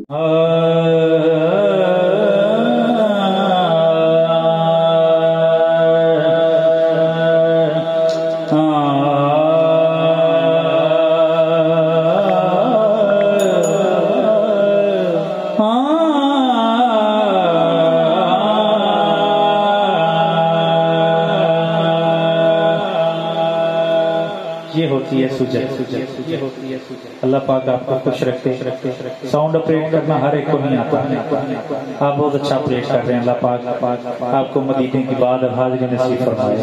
ये होती है सुजत। अल्लाह पाक आपको खुश रखे। साउंड ऑपरेट करना हर एक को नहीं आता, आप बहुत अच्छा ऑपरेट कर रहे हैं। अल्लाह पाक आपको मदीने की बाद हाजिरी नसीब फरमाए।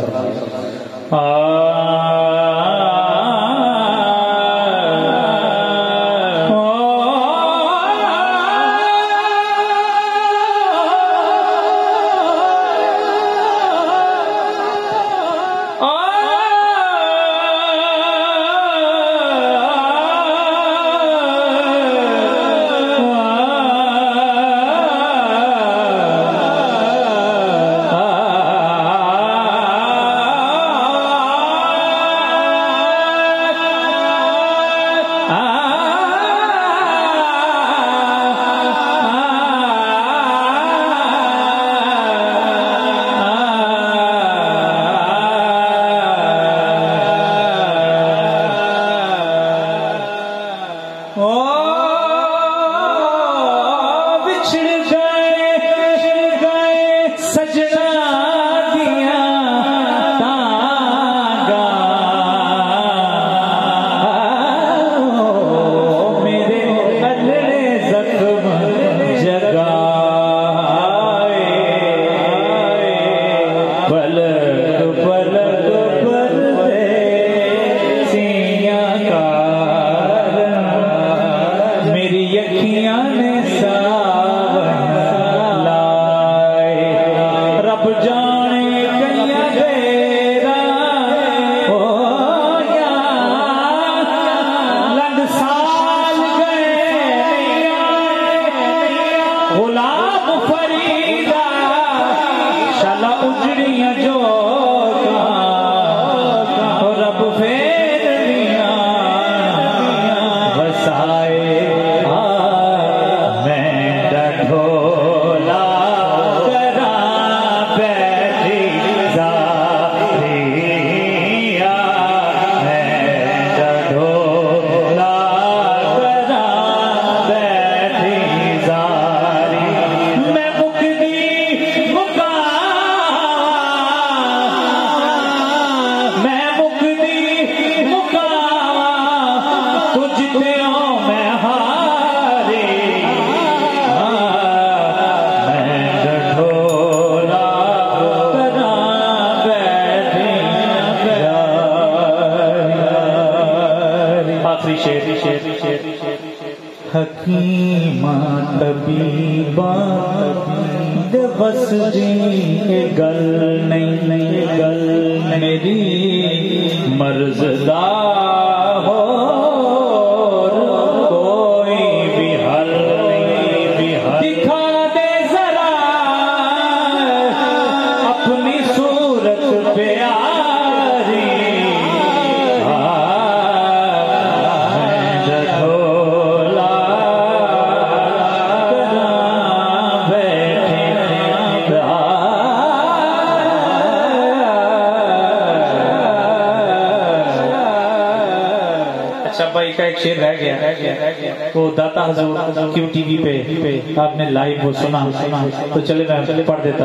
हकीमा तबीबा बस दी गल नहीं गल मेरी मर्ज़दा हो कोई भी हल नहीं दिखा दे जरा अपनी सूरत प्यारी भाई का एक शेर रह गया वो दाता हजूर क्यों टीवी पे आपने लाइव वो सुना तो चले मैं पढ़ देता